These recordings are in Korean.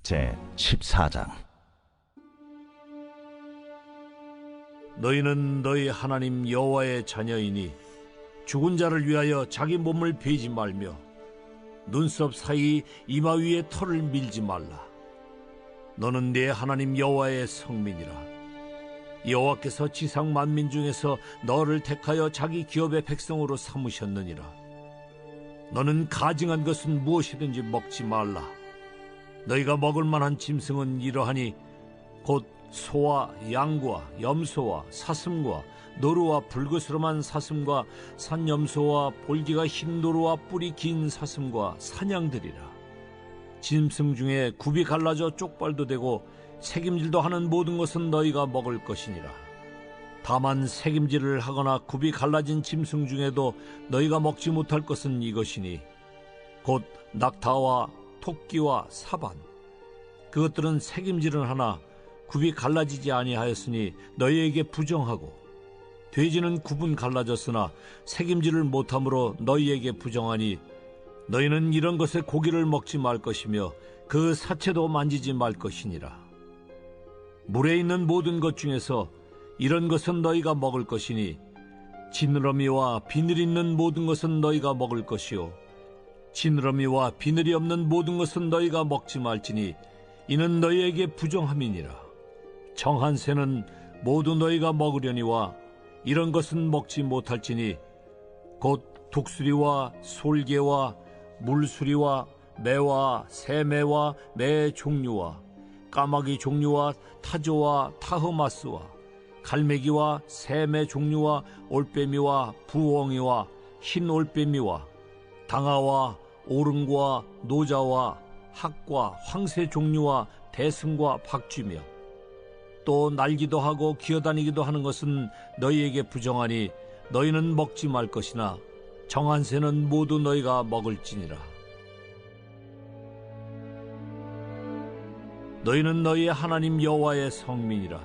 제 14장. 너희는 너희 하나님 여호와의 자녀이니 죽은 자를 위하여 자기 몸을 베지 말며 눈썹 사이 이마 위에 털을 밀지 말라. 너는 네 하나님 여호와의 성민이라. 여호와께서 지상 만민 중에서 너를 택하여 자기 기업의 백성으로 삼으셨느니라. 너는 가증한 것은 무엇이든지 먹지 말라. 너희가 먹을 만한 짐승은 이러하니 곧 소와 양과 염소와 사슴과 노루와 불그스름한 사슴과 산염소와 볼기가 흰 노루와 뿔이 긴 사슴과 사냥들이라. 짐승 중에 굽이 갈라져 쪽발도 되고 새김질도 하는 모든 것은 너희가 먹을 것이니라. 다만 새김질을 하거나 굽이 갈라진 짐승 중에도 너희가 먹지 못할 것은 이것이니 곧 낙타와 토끼와 사반. 그것들은 새김질은 하나 굽이 갈라지지 아니하였으니 너희에게 부정하고, 돼지는 굽은 갈라졌으나 새김질을 못함으로 너희에게 부정하니 너희는 이런 것의 고기를 먹지 말 것이며 그 사체도 만지지 말 것이니라. 물에 있는 모든 것 중에서 이런 것은 너희가 먹을 것이니 지느러미와 비늘 있는 모든 것은 너희가 먹을 것이요 지느러미와 비늘이 없는 모든 것은 너희가 먹지 말지니 이는 너희에게 부정함이니라. 정한 새는 모두 너희가 먹으려니와 이런 것은 먹지 못할지니 곧 독수리와 솔개와 물수리와 매와 새매와 매 종류와 까마귀 종류와 타조와 타흐마스와 갈매기와 새매 종류와 올빼미와 부엉이와 흰 올빼미와 당아와 오름과 노자와 학과 황새 종류와 대승과 박쥐며 또 날기도 하고 기어다니기도 하는 것은 너희에게 부정하니 너희는 먹지 말 것이나 정한 새는 모두 너희가 먹을지니라. 너희는 너희의 하나님 여호와의 성민이라.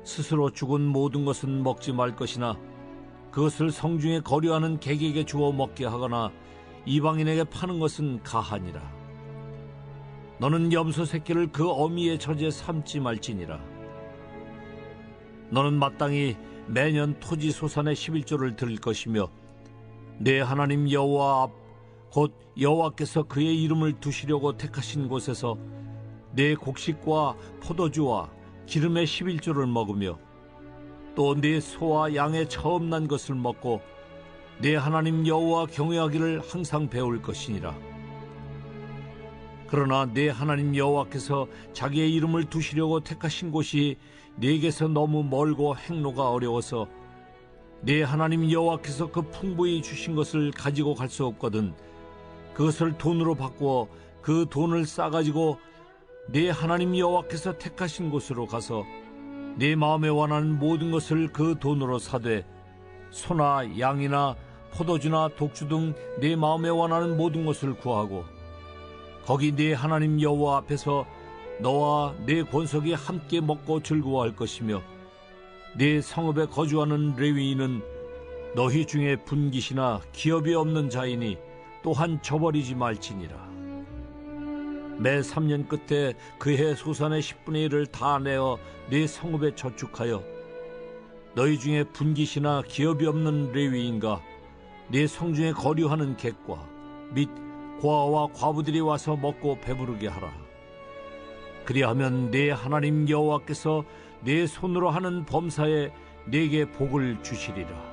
스스로 죽은 모든 것은 먹지 말 것이나 그것을 성중에 거류하는 객에게 주어 먹게 하거나 이방인에게 파는 것은 가하니라. 너는 염소 새끼를 그 어미의 젖에 삼지 말지니라. 너는 마땅히 매년 토지 소산의 11조를 드릴 것이며 내 하나님 여호와 앞 곧 여호와께서 그의 이름을 두시려고 택하신 곳에서 내 곡식과 포도주와 기름의 11조를 먹으며 또 내 소와 양의 처음 난 것을 먹고 내 하나님 여호와 경외하기를 항상 배울 것이니라. 그러나 내 하나님 여호와께서 자기의 이름을 두시려고 택하신 곳이 네게서 너무 멀고 행로가 어려워서 내 하나님 여호와께서 그 풍부히 주신 것을 가지고 갈 수 없거든 그것을 돈으로 바꾸어 그 돈을 싸가지고 내 하나님 여호와께서 택하신 곳으로 가서 내 마음에 원하는 모든 것을 그 돈으로 사되 소나 양이나 포도주나 독주 등 내 마음에 원하는 모든 것을 구하고 거기 네 하나님 여호와 앞에서 너와 네 권속이 함께 먹고 즐거워할 것이며 네 성읍에 거주하는 레위인은 너희 중에 분깃이나 기업이 없는 자이니 또한 저버리지 말지니라. 매 3년 끝에 그해 소산의 10분의 1을 다 내어 네 성읍에 저축하여 너희 중에 분깃이나 기업이 없는 레위인과 네 성중에 거류하는 객과 및 고아와 과부들이 와서 먹고 배부르게 하라. 그리하면 네 하나님 여호와께서 네 손으로 하는 범사에 네게 복을 주시리라.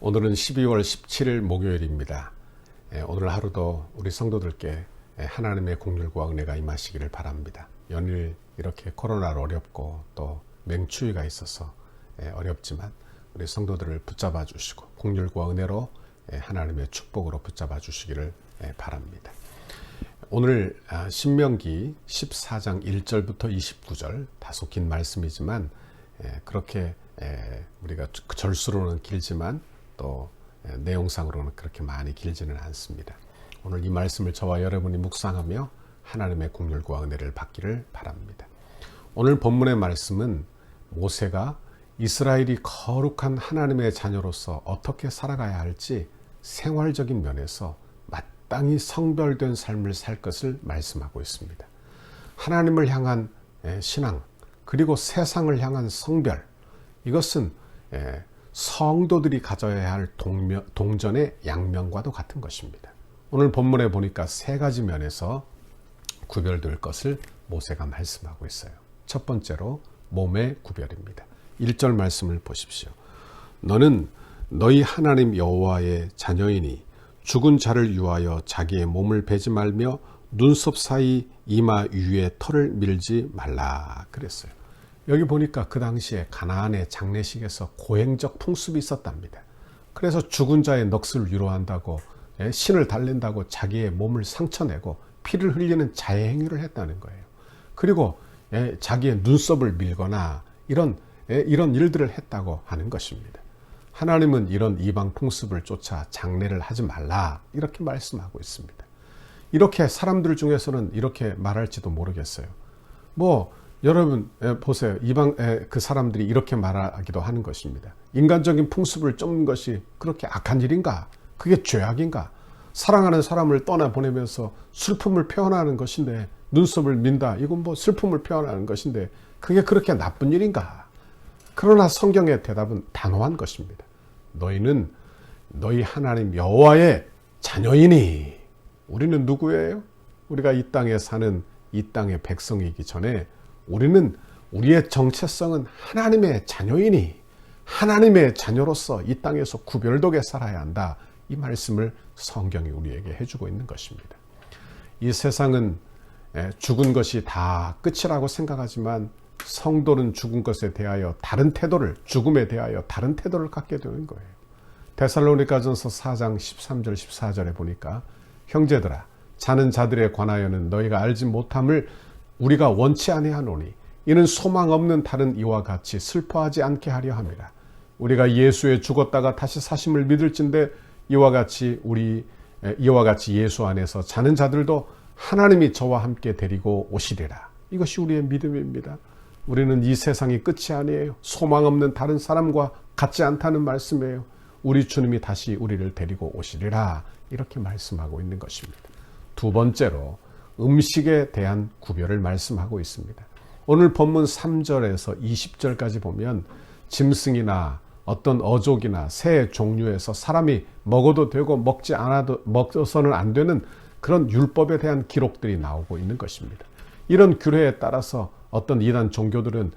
오늘은 12월 17일 목요일입니다. 오늘 하루도 우리 성도들께 하나님의 긍휼과 은혜가 임하시기를 바랍니다. 연일 이렇게 코로나로 어렵고 또 맹추위가 있어서 어렵지만 우리 성도들을 붙잡아 주시고 긍휼과 은혜로 하나님의 축복으로 붙잡아 주시기를 바랍니다. 오늘 신명기 14장 1절부터 29절 다소 긴 말씀이지만 그렇게 우리가 절수로는 길지만 또 내용상으로는 그렇게 많이 길지는 않습니다. 오늘 이 말씀을 저와 여러분이 묵상하며 하나님의 긍휼과 은혜를 받기를 바랍니다. 오늘 본문의 말씀은 모세가 이스라엘이 거룩한 하나님의 자녀로서 어떻게 살아가야 할지 생활적인 면에서 마땅히 성별된 삶을 살 것을 말씀하고 있습니다. 하나님을 향한 신앙, 그리고 세상을 향한 성별, 이것은 성도들이 가져야 할 동전의 양면과도 같은 것입니다. 오늘 본문에 보니까 세 가지 면에서 구별될 것을 모세가 말씀하고 있어요. 첫 번째로 몸의 구별입니다. 1절 말씀을 보십시오. 너는 너희 하나님 여호와의 자녀이니 죽은 자를 위하여 자기의 몸을 베지 말며 눈썹 사이 이마 위에 털을 밀지 말라 그랬어요. 여기 보니까 그 당시에 가나안의 장례식에서 고행적 풍습이 있었답니다. 그래서 죽은 자의 넋을 위로한다고 신을 달랜다고 자기의 몸을 상처내고 피를 흘리는 자해 행위를 했다는 거예요. 그리고 자기의 눈썹을 밀거나 이런 일들을 했다고 하는 것입니다. 하나님은 이런 이방 풍습을 쫓아 장례를 하지 말라 이렇게 말씀하고 있습니다. 이렇게 사람들 중에서는 이렇게 말할지도 모르겠어요. 여러분 보세요. 이방 그 사람들이 이렇게 말하기도 하는 것입니다. 인간적인 풍습을 쫓는 것이 그렇게 악한 일인가? 그게 죄악인가? 사랑하는 사람을 떠나보내면서 슬픔을 표현하는 것인데 눈썹을 민다. 이건 슬픔을 표현하는 것인데 그게 그렇게 나쁜 일인가? 그러나 성경의 대답은 단호한 것입니다. 너희는 너희 하나님 여호와의 자녀이니. 우리는 누구예요? 우리가 이 땅에 사는 이 땅의 백성이기 전에 우리는 우리의 정체성은 하나님의 자녀이니 하나님의 자녀로서 이 땅에서 구별되게 살아야 한다. 이 말씀을 성경이 우리에게 해주고 있는 것입니다. 이 세상은 죽은 것이 다 끝이라고 생각하지만 성도는 죽은 것에 대하여 다른 태도를, 죽음에 대하여 다른 태도를 갖게 되는 거예요. 데살로니가전서 4장 13절 14절에 보니까 형제들아 자는 자들에 관하여는 너희가 알지 못함을 우리가 원치 아니하노니 이는 소망 없는 다른 이와 같이 슬퍼하지 않게 하려 함이라. 우리가 예수에 죽었다가 다시 사심을 믿을진대 이와 같이 예수 안에서 자는 자들도 하나님이 저와 함께 데리고 오시리라. 이것이 우리의 믿음입니다. 우리는 이 세상이 끝이 아니에요. 소망 없는 다른 사람과 같지 않다는 말씀이에요. 우리 주님이 다시 우리를 데리고 오시리라. 이렇게 말씀하고 있는 것입니다. 두 번째로 음식에 대한 구별을 말씀하고 있습니다. 오늘 본문 3절에서 20절까지 보면 짐승이나 어떤 어족이나 새 종류에서 사람이 먹어도 되고 먹어서는 안 되는 그런 율법에 대한 기록들이 나오고 있는 것입니다. 이런 규례에 따라서 어떤 이단 종교들은,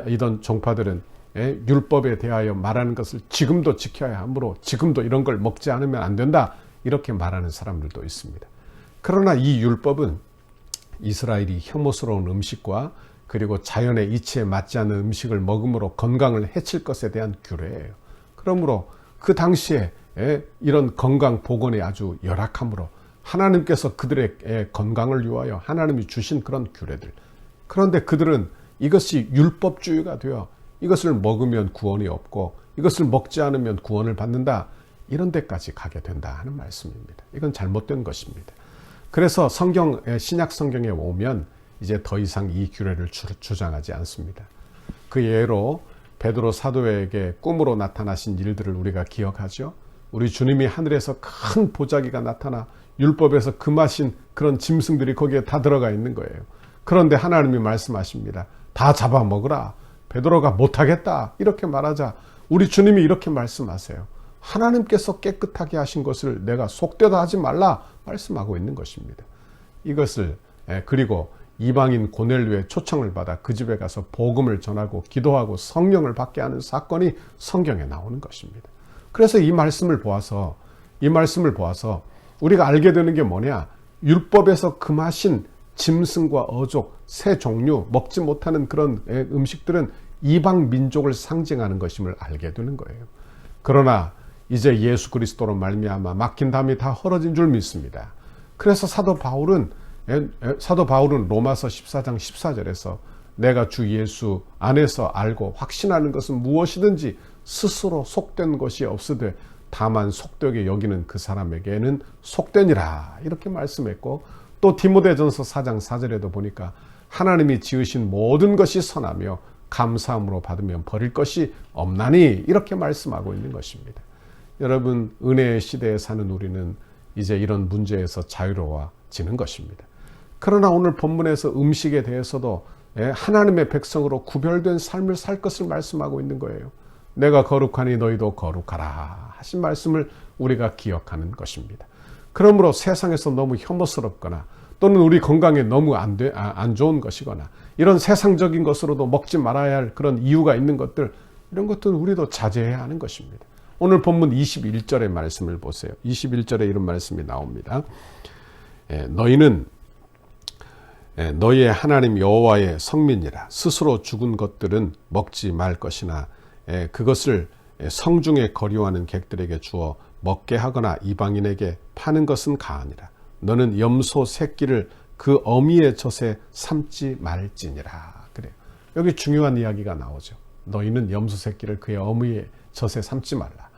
이단 종파들은 율법에 대하여 말하는 것을 지금도 지켜야 하므로 지금도 이런 걸 먹지 않으면 안 된다. 이렇게 말하는 사람들도 있습니다. 그러나 이 율법은 이스라엘이 혐오스러운 음식과 그리고 자연의 이치에 맞지 않는 음식을 먹음으로 건강을 해칠 것에 대한 규례예요. 그러므로 그 당시에 이런 건강 복원이 아주 열악하므로 하나님께서 그들의 건강을 위하여 하나님이 주신 그런 규례들. 그런데 그들은 이것이 율법주의가 되어 이것을 먹으면 구원이 없고 이것을 먹지 않으면 구원을 받는다. 이런 데까지 가게 된다 하는 말씀입니다. 이건 잘못된 것입니다. 그래서 신약 성경에 오면 이제 더 이상 이 규례를 주장하지 않습니다. 그 예로 베드로 사도에게 꿈으로 나타나신 일들을 우리가 기억하죠. 우리 주님이 하늘에서 큰 보자기가 나타나 율법에서 금하신 그런 짐승들이 거기에 다 들어가 있는 거예요. 그런데 하나님이 말씀하십니다. 다 잡아먹으라. 베드로가 못하겠다. 이렇게 말하자 우리 주님이 이렇게 말씀하세요. 하나님께서 깨끗하게 하신 것을 내가 속되다 하지 말라 말씀하고 있는 것입니다. 이것을 그리고 이방인 고넬료의 초청을 받아 그 집에 가서 복음을 전하고 기도하고 성령을 받게 하는 사건이 성경에 나오는 것입니다. 그래서 이 말씀을 보아서 우리가 알게 되는 게 뭐냐? 율법에서 금하신 짐승과 어족, 새 종류, 먹지 못하는 그런 음식들은 이방 민족을 상징하는 것임을 알게 되는 거예요. 그러나 이제 예수 그리스도로 말미암아 막힌 담이 다 헐어진 줄 믿습니다. 그래서 사도 바울은 로마서 14장 14절에서 내가 주 예수 안에서 알고 확신하는 것은 무엇이든지 스스로 속된 것이 없으되 다만 속되게 여기는 그 사람에게는 속되니라 이렇게 말씀했고, 또 디모데전서 4장 4절에도 보니까 하나님이 지으신 모든 것이 선하며 감사함으로 받으면 버릴 것이 없나니 이렇게 말씀하고 있는 것입니다. 여러분, 은혜의 시대에 사는 우리는 이제 이런 문제에서 자유로워지는 것입니다. 그러나 오늘 본문에서 음식에 대해서도 하나님의 백성으로 구별된 삶을 살 것을 말씀하고 있는 거예요. 내가 거룩하니 너희도 거룩하라 하신 말씀을 우리가 기억하는 것입니다. 그러므로 세상에서 너무 혐오스럽거나 또는 우리 건강에 너무 안 좋은 것이거나 이런 세상적인 것으로도 먹지 말아야 할 그런 이유가 있는 것들, 이런 것들은 우리도 자제해야 하는 것입니다. 오늘 본문 21절의 말씀을 보세요. 21절에 이런 말씀이 나옵니다. 너희는 너희의 하나님 여호와의 성민이라. 스스로 죽은 것들은 먹지 말 것이나 그것을 성중에 거류하는 객들에게 주어 먹게 하거나 이방인에게 파는 것은 가하니라. 너는 염소 새끼를 그 어미의 젖에 삼지 말지니라. 그래요. 여기 중요한 이야기가 나오죠. 너희는 염소 새끼를 그의 어미의 젖에 삼지 말라.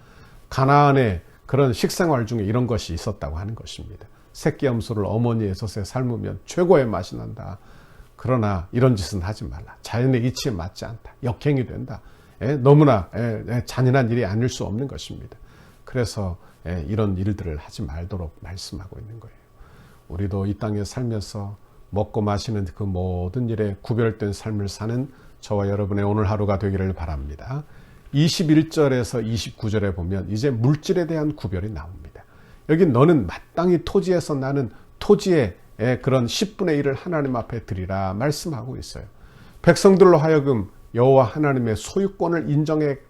가나안의 그런 식생활 중에 이런 것이 있었다고 하는 것입니다. 새끼 염소를 어머니의 젖에 삶으면 최고의 맛이 난다. 그러나 이런 짓은 하지 말라. 자연의 이치에 맞지 않다. 역행이 된다. 너무나 잔인한 일이 아닐 수 없는 것입니다. 그래서 이런 일들을 하지 말도록 말씀하고 있는 거예요. 우리도 이 땅에 살면서 먹고 마시는 그 모든 일에 구별된 삶을 사는 저와 여러분의 오늘 하루가 되기를 바랍니다. 21절에서 29절에 보면 이제 물질에 대한 구별이 나옵니다. 여기 너는 마땅히 토지에서 나는 토지의 그런 10분의 1을 하나님 앞에 드리라 말씀하고 있어요. 백성들로 하여금 여호와 하나님의 소유권을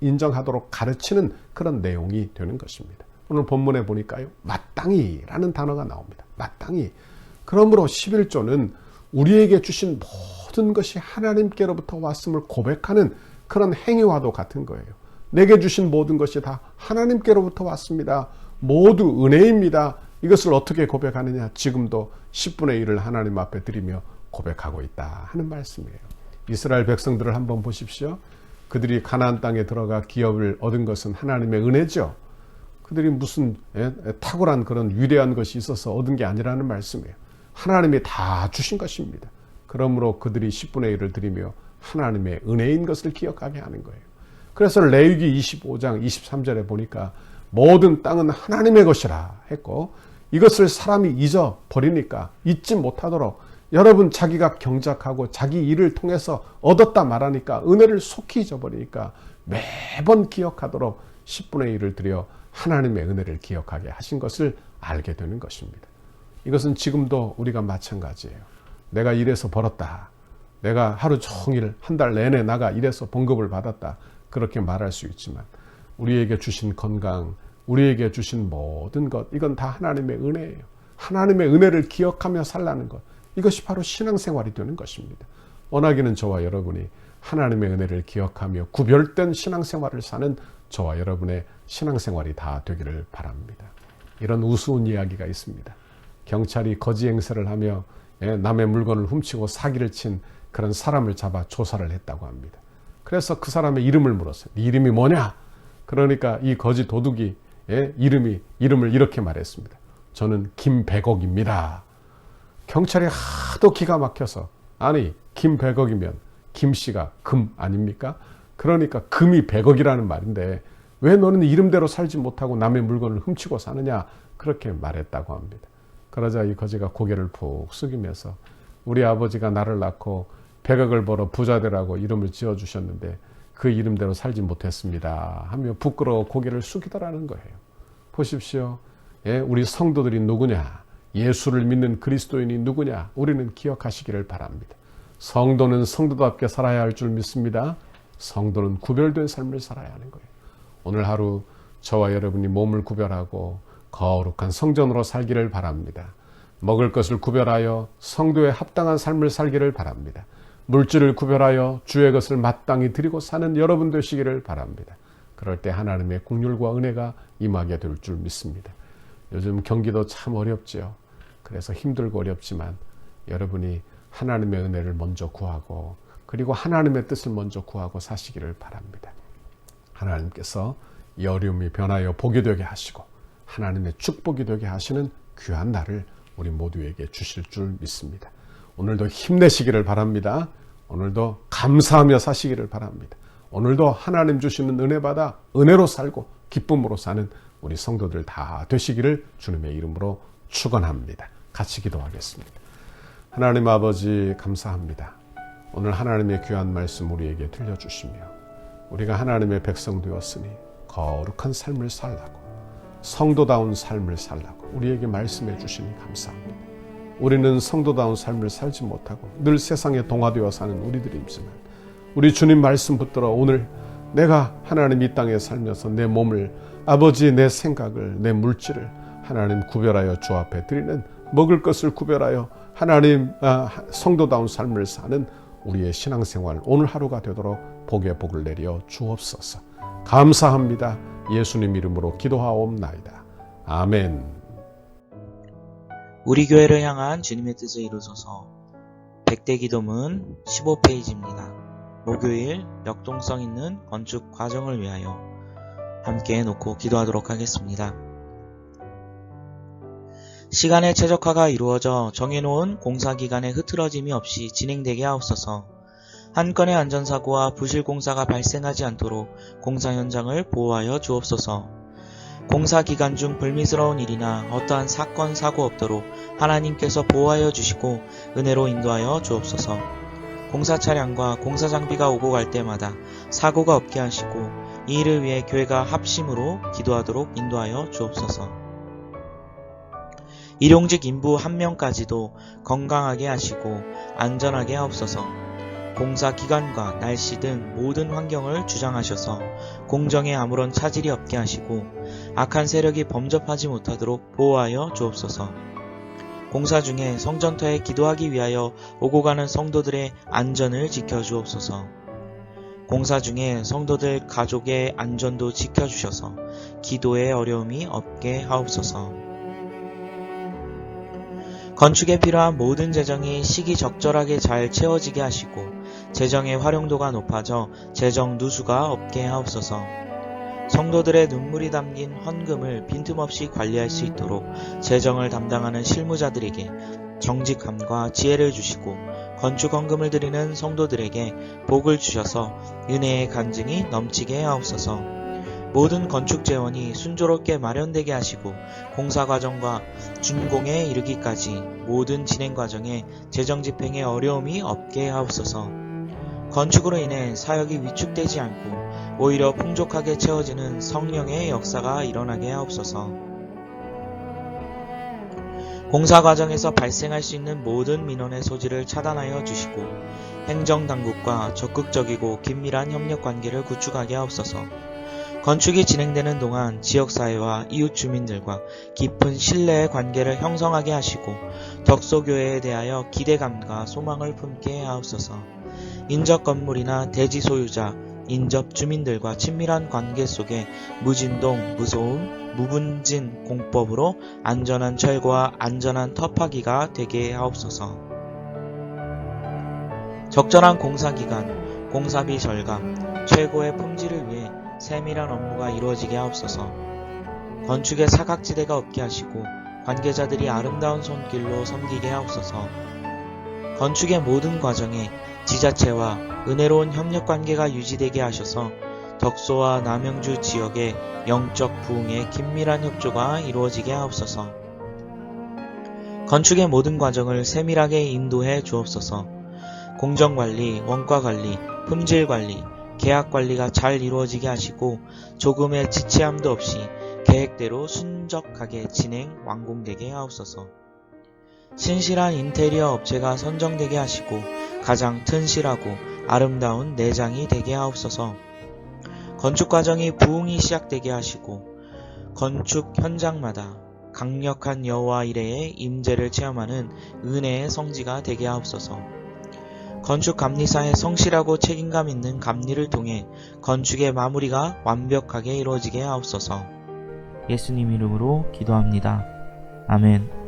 인정하도록 가르치는 그런 내용이 되는 것입니다. 오늘 본문에 보니까요, 마땅히라는 단어가 나옵니다. 마땅히. 그러므로 11조는 우리에게 주신 모든 것이 하나님께로부터 왔음을 고백하는 그런 행위와도 같은 거예요. 내게 주신 모든 것이 다 하나님께로부터 왔습니다. 모두 은혜입니다. 이것을 어떻게 고백하느냐? 지금도 10분의 1을 하나님 앞에 드리며 고백하고 있다 하는 말씀이에요. 이스라엘 백성들을 한번 보십시오. 그들이 가나안 땅에 들어가 기업을 얻은 것은 하나님의 은혜죠. 그들이 무슨 탁월한 그런 위대한 것이 있어서 얻은 게 아니라는 말씀이에요. 하나님이 다 주신 것입니다. 그러므로 그들이 10분의 1을 드리며 하나님의 은혜인 것을 기억하게 하는 거예요. 그래서 레위기 25장 23절에 보니까 모든 땅은 하나님의 것이라 했고, 이것을 사람이 잊어버리니까 잊지 못하도록 여러분 자기가 경작하고 자기 일을 통해서 얻었다 말하니까 은혜를 속히 잊어버리니까 매번 기억하도록 10분의 1을 드려 하나님의 은혜를 기억하게 하신 것을 알게 되는 것입니다. 이것은 지금도 우리가 마찬가지예요. 내가 일해서 벌었다. 내가 하루 종일 한 달 내내 나가 일해서 봉급을 받았다. 그렇게 말할 수 있지만 우리에게 주신 건강, 우리에게 주신 모든 것, 이건 다 하나님의 은혜예요. 하나님의 은혜를 기억하며 살라는 것, 이것이 바로 신앙생활이 되는 것입니다. 원하기는 저와 여러분이 하나님의 은혜를 기억하며 구별된 신앙생활을 사는 저와 여러분의 신앙생활이 다 되기를 바랍니다. 이런 우스운 이야기가 있습니다. 경찰이 거지 행세를 하며 남의 물건을 훔치고 사기를 친 그런 사람을 잡아 조사를 했다고 합니다. 그래서 그 사람의 이름을 물었어요. 네 이름이 뭐냐? 그러니까 이 거지 도둑이 이름을 이렇게 말했습니다. 저는 김백옥입니다. 경찰이 하도 기가 막혀서, 아니 김백옥이면 김씨가 금 아닙니까? 그러니까 금이 100억이라는 말인데 왜 너는 이름대로 살지 못하고 남의 물건을 훔치고 사느냐? 그렇게 말했다고 합니다. 그러자 이 거지가 고개를 푹 숙이면서 우리 아버지가 나를 낳고 100억을 벌어 부자 되라고 이름을 지어주셨는데 그 이름대로 살지 못했습니다 하며 부끄러워 고개를 숙이더라는 거예요. 보십시오. 우리 성도들이 누구냐? 예수를 믿는 그리스도인이 누구냐? 우리는 기억하시기를 바랍니다. 성도는 성도답게 살아야 할 줄 믿습니다. 성도는 구별된 삶을 살아야 하는 거예요. 오늘 하루 저와 여러분이 몸을 구별하고 거룩한 성전으로 살기를 바랍니다. 먹을 것을 구별하여 성도에 합당한 삶을 살기를 바랍니다. 물질을 구별하여 주의 것을 마땅히 드리고 사는 여러분 되시기를 바랍니다. 그럴 때 하나님의 긍휼과 은혜가 임하게 될 줄 믿습니다. 요즘 경기도 참 어렵지요. 그래서 힘들고 어렵지만 여러분이 하나님의 은혜를 먼저 구하고 그리고 하나님의 뜻을 먼저 구하고 사시기를 바랍니다. 하나님께서 이 어려움이 변하여 복이 되게 하시고 하나님의 축복이 되게 하시는 귀한 날을 우리 모두에게 주실 줄 믿습니다. 오늘도 힘내시기를 바랍니다. 오늘도 감사하며 사시기를 바랍니다. 오늘도 하나님 주시는 은혜 받아 은혜로 살고 기쁨으로 사는 우리 성도들 다 되시기를 주님의 이름으로 축원합니다. 같이 기도하겠습니다. 하나님 아버지 감사합니다. 오늘 하나님의 귀한 말씀 우리에게 들려주시며 우리가 하나님의 백성 되었으니 거룩한 삶을 살라고, 성도다운 삶을 살라고 우리에게 말씀해 주시니 감사합니다. 우리는 성도다운 삶을 살지 못하고 늘 세상에 동화되어 사는 우리들이지만 우리 주님 말씀 붙들어 오늘 내가 하나님 이 땅에 살면서 내 몸을, 아버지 내 생각을, 내 물질을 하나님 구별하여 주 앞에 드리는, 먹을 것을 구별하여 하나님 성도다운 삶을 사는 우리의 신앙생활 오늘 하루가 되도록 복의 복을 내려 주옵소서. 감사합니다. 예수님 이름으로 기도하옵나이다. 아멘. 우리 교회를 향한 주님의 뜻을 이루소서. 100대 기도문 15페이지입니다. 목요일 역동성 있는 건축 과정을 위하여 함께 놓고 기도하도록 하겠습니다. 시간의 최적화가 이루어져 정해놓은 공사기간의 흐트러짐이 없이 진행되게 하옵소서. 한 건의 안전사고와 부실공사가 발생하지 않도록 공사 현장을 보호하여 주옵소서. 공사 기간 중 불미스러운 일이나 어떠한 사건, 사고 없도록 하나님께서 보호하여 주시고 은혜로 인도하여 주옵소서. 공사 차량과 공사 장비가 오고 갈 때마다 사고가 없게 하시고 이 일을 위해 교회가 합심으로 기도하도록 인도하여 주옵소서. 일용직 인부 1명까지도 건강하게 하시고 안전하게 하옵소서. 공사 기간과 날씨 등 모든 환경을 주장하셔서 공정에 아무런 차질이 없게 하시고 악한 세력이 범접하지 못하도록 보호하여 주옵소서. 공사 중에 성전터에 기도하기 위하여 오고 가는 성도들의 안전을 지켜주옵소서. 공사 중에 성도들 가족의 안전도 지켜주셔서 기도에 어려움이 없게 하옵소서. 건축에 필요한 모든 재정이 시기적절하게 잘 채워지게 하시고 재정의 활용도가 높아져 재정 누수가 없게 하옵소서. 성도들의 눈물이 담긴 헌금을 빈틈없이 관리할 수 있도록 재정을 담당하는 실무자들에게 정직함과 지혜를 주시고 건축 헌금을 드리는 성도들에게 복을 주셔서 은혜의 간증이 넘치게 하옵소서. 모든 건축 재원이 순조롭게 마련되게 하시고 공사 과정과 준공에 이르기까지 모든 진행 과정에 재정 집행에 어려움이 없게 하옵소서. 건축으로 인해 사역이 위축되지 않고 오히려 풍족하게 채워지는 성령의 역사가 일어나게 하옵소서. 공사 과정에서 발생할 수 있는 모든 민원의 소지를 차단하여 주시고 행정당국과 적극적이고 긴밀한 협력 관계를 구축하게 하옵소서. 건축이 진행되는 동안 지역사회와 이웃 주민들과 깊은 신뢰의 관계를 형성하게 하시고 덕소교회에 대하여 기대감과 소망을 품게 하옵소서. 인접 건물이나 대지 소유자, 인접 주민들과 친밀한 관계 속에 무진동, 무소음, 무분진 공법으로 안전한 철거와 안전한 터파기가 되게 하옵소서. 적절한 공사기간, 공사비 절감, 최고의 품질을 위해 세밀한 업무가 이루어지게 하옵소서. 건축에 사각지대가 없게 하시고 관계자들이 아름다운 손길로 섬기게 하옵소서. 건축의 모든 과정에 지자체와 은혜로운 협력관계가 유지되게 하셔서 덕소와 남영주 지역의 영적 부흥에 긴밀한 협조가 이루어지게 하옵소서. 건축의 모든 과정을 세밀하게 인도해 주옵소서. 공정관리, 원가관리, 품질관리, 계약관리가 잘 이루어지게 하시고 조금의 지체함도 없이 계획대로 순적하게 진행, 완공되게 하옵소서. 신실한 인테리어 업체가 선정되게 하시고 가장 튼실하고 아름다운 내장이 되게 하옵소서. 건축 과정이 부흥이 시작되게 하시고 건축 현장마다 강력한 여호와 이레의 임재를 체험하는 은혜의 성지가 되게 하옵소서. 건축 감리사의 성실하고 책임감 있는 감리를 통해 건축의 마무리가 완벽하게 이루어지게 하옵소서. 예수님 이름으로 기도합니다. 아멘.